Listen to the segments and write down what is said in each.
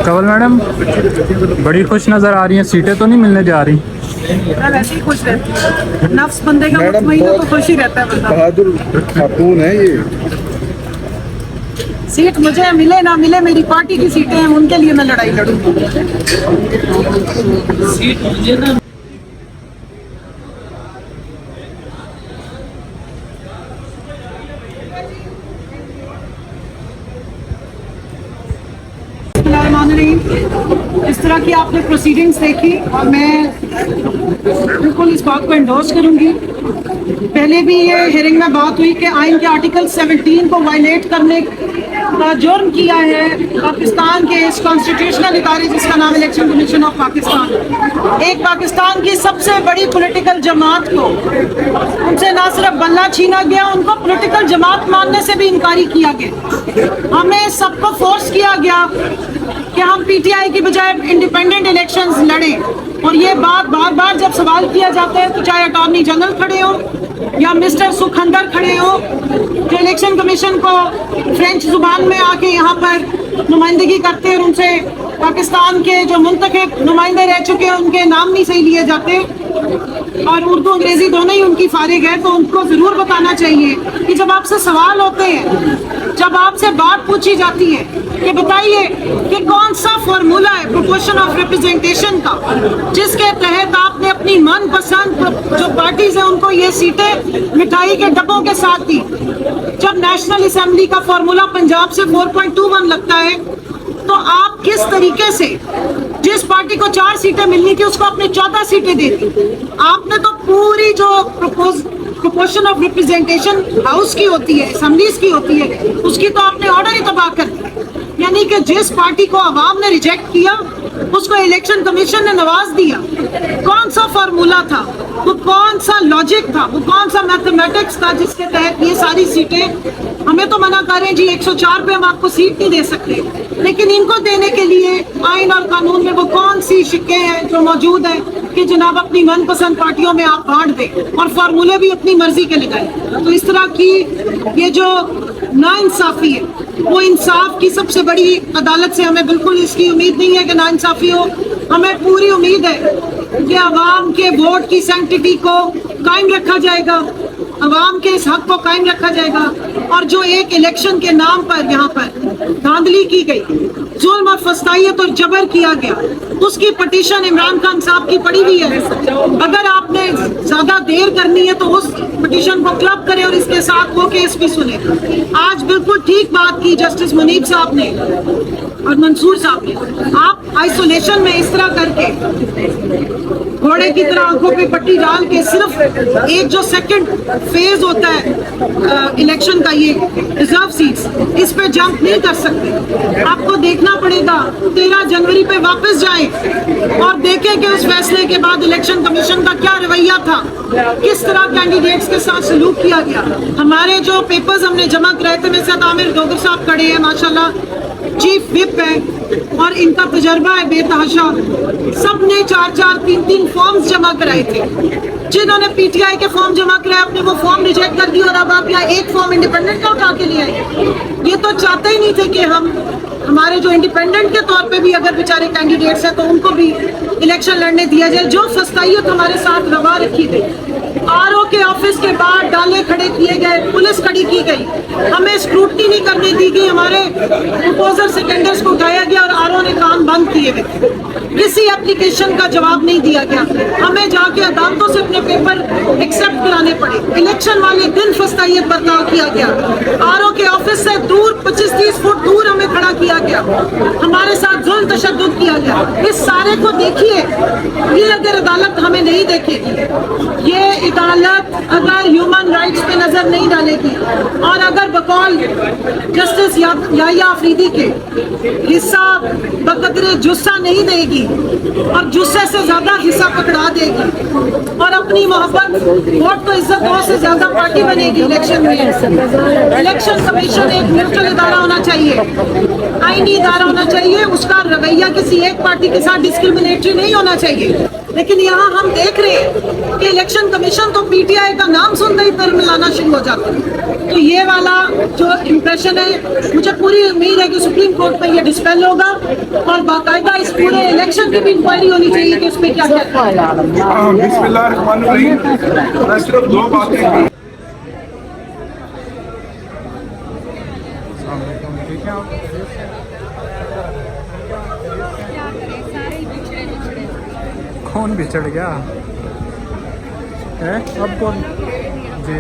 Kanwal madam बड़ी खुश नज़र आ रही हैं, सीटें तो नहीं मिलने जा रही? मैं वैसे ही खुश रहती हूँ। नफ्स बंदे का मुतमईन हो तो खुश ही रहता है बंदा। बहादुर खातून है ये। सीट मुझे मिले ना मिले, मेरी पार्टी की सीटें हैं, उनके लिए मैं लड़ाई लड़ूंगी। सीट मुझे ना इस तरह की आपने प्रोसीडिंग्स देखी और मैं बिल्कुल इस बात को एंडोर्स करूंगी। पहले भी ये हियरिंग में बात हुई कि आइन के आर्टिकल 17 को वायलेट करने का जुर्म किया है पाकिस्तान के इस कॉन्स्टिट्यूशनल इदारे जिसका नाम इलेक्शन कमीशन ऑफ पाकिस्तान। एक पाकिस्तान की सबसे बड़ी पॉलिटिकल जमात को उनसे ना सिर्फ बल्ला छीना गया, उनको पॉलिटिकल जमात मानने से भी इनकारी किया गया। हमें सबको फोर्स किया गया कि हम पीटीआई की बजाय इंडिपेंडेंट इलेक्शंस लड़ें। और ये बात बार बार जब सवाल किया जाता है तो चाहे अटॉर्नी जनरल खड़े हो या मिस्टर सुखंदर खड़े हो जो इलेक्शन कमीशन को फ्रेंच जुबान में आके यहाँ पर नुमाइंदगी करते हैं और उनसे पाकिस्तान के जो मुंतखब नुमाइंदे रह चुके हैं उनके नाम नहीं सही लिए जाते और उर्दू अंग्रेजी दोनों ही उनकी फारिग है, तो उनको जरूर बताना चाहिए कि जब आपसे सवाल होते हैं, जब आपसे बात पूछी जाती है कि बताइए कि कौन सा फॉर्मूला है प्रोपोर्शन ऑफ रिप्रेजेंटेशन का जिसके तहत आपने अपनी मनपसंद जो पार्टीज है उनको ये सीटें मिठाई के डब्बों के साथ दी। जब नेशनल असेंबली का फॉर्मूला पंजाब से 4.21 लगता है तो आप किस तरीके से जिस पार्टी को 4 सीटें मिलनी थी उसको आपने 14 सीटें दे दी। आपने तो पूरी जो प्रोपोर्शन ऑफ रिप्रेजेंटेशन हाउस की होती है, असेंबलीज की होती है, उसकी तो आपने ऑर्डर ही तबाह कर दिया। यानी कि जिस पार्टी को आवाम ने रिजेक्ट किया उसको इलेक्शन कमीशन ने नवाज दिया। कौन सा फॉर्मूला था, वो कौन सा लॉजिक था, वो कौन सा मैथमेटिक्स था जिसके तहत ये सारी सीटें हमें तो मना करें जी 104 पे हम आपको सीट नहीं दे सकते, लेकिन इनको देने के लिए आइन और कानून में वो कौन सी शिक्के हैं जो मौजूद हैं कि जनाब अपनी मनपसंद पार्टियों में आप बांट दें और फार्मूले भी अपनी मर्जी के लगाएं। तो इस तरह की ये जो नाइंसाफी है वो इंसाफ की सबसे बड़ी अदालत से हमें बिल्कुल इसकी उम्मीद नहीं है कि नाइंसाफी हो। हमें पूरी उम्मीद है कि आवाम के वोट की सैंक्टिटी को कायम रखा जाएगा, आवाम के इस हक को कायम रखा जाएगा और जो एक इलेक्शन के नाम पर यहाँ पर धांधली की गई, जुल्म और फस्तायत और जबर किया गया, उसकी पटिशन इमरान खान साहब की पड़ी हुई है। अगर आपने ज्यादा देर करनी है तो उस पटिशन को क्लब करें और इसके साथ वो केस भी सुने। आज बिल्कुल ठीक बात की जस्टिस मुनीब साहब ने और मंसूर साहब ने। आप आइसोलेशन में इस तरह करके घोड़े की तरह आंखों पे पट्टी डाल के सिर्फ एक जो सेकंड फेज होता है इलेक्शन का, ये रिजर्व सीट्स, इस पे जंप नहीं कर सकते। आपको देखना पड़ेगा 13 जनवरी पे वापस जाएं और देखें कि उस फैसले के बाद इलेक्शन कमीशन का क्या रवैया था, किस तरह कैंडिडेट्स के साथ सलूक किया गया। हमारे जो पेपर्स हमने जमा कराए थे, में से आमिर डोगर साहब खड़े हैं, माशाल्लाह चीफ विप है और इनका तजर्बा है बेतहाशा। सब ने 4-4, 3-3 फॉर्म्स जमा कराए थे। जिन्होंने पीटीआई के फॉर्म जमा कराए अपने वो फॉर्म रिजेक्ट कर दिए और अब आप यहाँ एक फॉर्म इंडिपेंडेंट का उठा के लिए आए। ये तो चाहते ही नहीं थे कि हम हमारे जो इंडिपेंडेंट के तौर पे भी अगर बेचारे कैंडिडेट्स हैं तो उनको भी इलेक्शन लड़ने दिया जाए। जो फस्तायत हमारे साथ रवा रखी गई, आरओ के ऑफिस के बाहर डाले खड़े किए गए, पुलिस खड़ी की गई, हमें स्क्रूटनी नहीं करने दी गई, हमारे प्रपोजल सेकेंडर्स को उठाया गया और आरओ ने काम बंद किए गए, किसी एप्लीकेशन का जवाब नहीं दिया गया, हमें जाके अदालतों से अपने पेपर एक्सेप्ट कराने पड़े। इलेक्शन वाले दिन फस्तायत बर्ताव किया गया, आरओ के ऑफिस से दूर 25-30 फुट दूर हमें खड़ा किया गया, हमारे साथ जुल्म तशद्दुद किया गया। इस सारे को देखिए, ये अगर अदालत हमें नहीं देखेगी, ये अदालत अगर ह्यूमन राइट्स पे नजर नहीं डालेगी और अगर बकौल जस्टिस याहिया अफरीदी के हिस्सा बकदरे जुस्सा नहीं देगी और जुस्से से ज्यादा हिस्सा पकड़ा देगी और अपनी मोहब्बत वोट तो इज्जत दो से ज्यादा पार्टी बनेगी इलेक्शन में। इलेक्शन कमीशन एक न्यूट्रल इदारा होना चाहिए, आईनी इदारा होना चाहिए, उसका रवैया किसी एक पार्टी के साथ डिस्क्रिमिनेटरी नहीं होना चाहिए। लेकिन यहाँ हम देख रहे हैं कि इलेक्शन कमीशन तो पीटीआई का नाम सुनते ही पर मिलाना शुरू हो जाता है। तो ये वाला जो इम्प्रेशन मैं मुझे पूरी उम्मीद है कि सुप्रीम कोर्ट में ये डिस्पेल होगा और बाकायदा इस पूरे इलेक्शन की भी इंक्वायरी होनी चाहिए कि उसमें क्या क्या बिस्मिल्लाहिर्रहमानिर्रहीम। मैं सिर्फ दो बातें कौन बिछड़ गया है अब कौन जी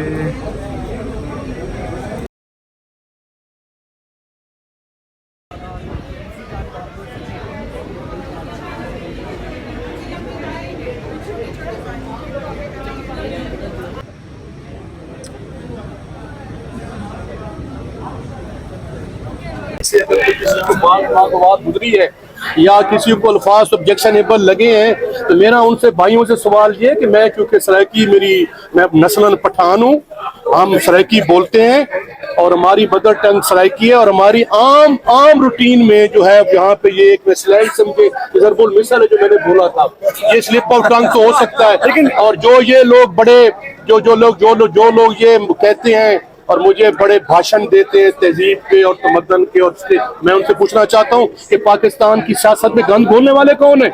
बात गुजरी है या किसी को अल्फाज ऑब्जेक्शनेबल लगे हैं तो मेरा उनसे भाइयों से सवाल ये कि मैं क्योंकि सराइकी मैं नस्लन पठान हूँ, हम सराइकी बोलते हैं और हमारी मदर टंग सराइकी है और हमारी आम रूटीन में जो है यहाँ पे ये एक स्लाइड समझे ज़रबुल मिसल है जो मैंने बोला था, ये स्लिप ऑफ टंग तो हो सकता है लेकिन और जो ये लोग बड़े जो लोग ये कहते हैं और मुझे बड़े भाषण देते हैं तहजीब पे और तमद्दन के और मैं उनसे पूछना चाहता हूँ कि पाकिस्तान की सियासत में गंद घोलने वाले कौन है,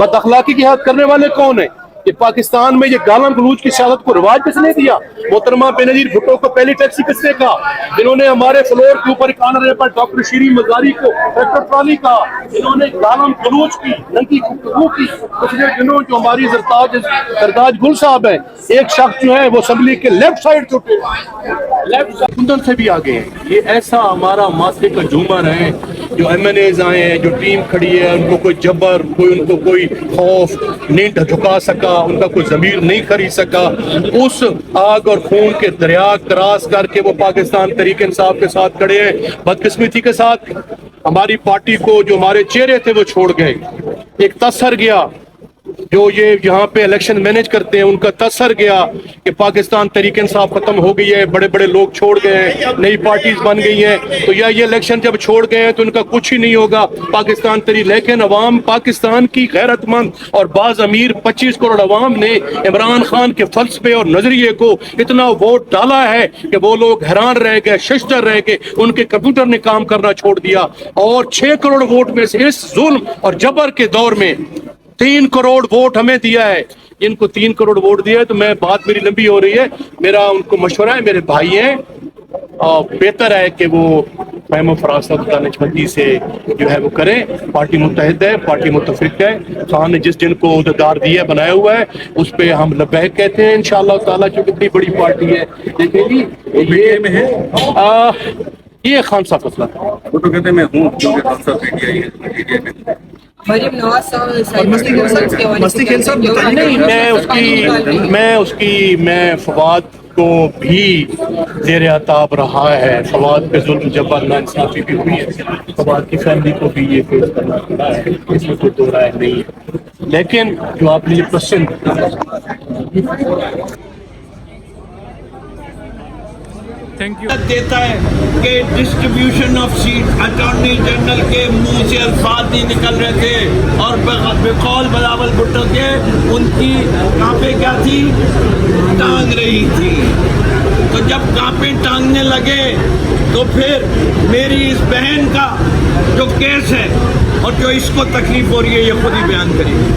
बद अखलाकी की हद करने वाले कौन है, कि पाकिस्तान में ये गालम गलूज की सियासत को रिवाज किसने दिया। मोहतरमा बेनजीर भुट्टो को पहली टैक्सी किसने कहा, जिन्होंने हमारे फ्लोर के ऊपर कानरे पर डॉक्टर शीरी मजारी को ट्रैक्टर ट्रॉली कहा, जिन्होंने गालम गलूज की नंगी गुफ्तगू की पिछले दिनों जो हमारी सरताज गुल साहब है, एक शख्स जो है वो असेंबली के लेफ्ट साइड छुटे लेफ्ट से भी आगे हैं। ये ऐसा हमारा माथे का झूमर है जो MNAs आए हैं, जो टीम खड़ी है, उनको कोई जबर उनको कोई खौफ नहीं झुका सका, उनका कोई ज़मीर नहीं खरीद सका, उस आग और खून के दरिया क्रॉस करके वो पाकिस्तान तहरीक इंसाफ के साथ खड़े हैं। बदकिस्मती के साथ हमारी पार्टी को जो हमारे चेहरे थे वो छोड़ गए, एक तसर गया जो ये यहाँ पे इलेक्शन मैनेज करते हैं उनका तसर गया कि पाकिस्तान तहरीक इंसाफ खत्म हो गई है, बड़े बड़े लोग छोड़ गए हैं, नई पार्टीज बन गई हैं, तो ये इलेक्शन जब छोड़ गए हैं तो उनका कुछ ही नहीं होगा पाकिस्तान तहरीक। लेकिन अवाम पाकिस्तान की गैरतमंद और बाज अमीर 25 करोड़ अवाम ने इमरान खान के फलसफे और नजरिए को इतना वोट डाला है कि वो लोग हैरान रह गए, शशतर रह गए, उनके कंप्यूटर ने काम करना छोड़ दिया और 6 करोड़ वोट में से इस जुल्म और जबर के दौर में 3 करोड़ वोट हमें दिया है। इनको 3 करोड़ वोट दिया है तो मैं बात मेरी लंबी हो रही है, मेरा उनको मशवरा है, मेरे भाई हैं और बेहतर है कि वो फहम फरासत दानिशमंदी से जो है वो करें। पार्टी मुत्तहिद है, पार्टी मुत्तफिक है, खान ने जिस दिन को उहदेदार दिया बनाया हुआ है उस पे हम लबैक कहते हैं इंशाअल्लाह ताला, क्योंकि इतनी बड़ी पार्टी है। देखेंगी ये में है ये खान साहब फसला वो तो कहते मैं हूँ मैं फवाद को भी ज़ेर आताब रहा है, फवाद पे जुल्म जबर नाइंसाफी भी हुई है, फवाद की फैमिली को भी ये फेस करना पड़ा है, इसमें कोई दो राय नहीं है। लेकिन जो आपने ये क्वेश्चन थैंक यू देता है कि distribution of seat attorney general के मुंह से अल्फाज नहीं निकल रहे थे और बेकौल बिलावल भुट्टो के उनकी कांपें क्या थी, टांग रही थी। तो जब कांपें टांगने लगे तो फिर मेरी इस बहन का जो केस है और जो इसको तकलीफ हो रही है ये खुद ही बयान करेगी।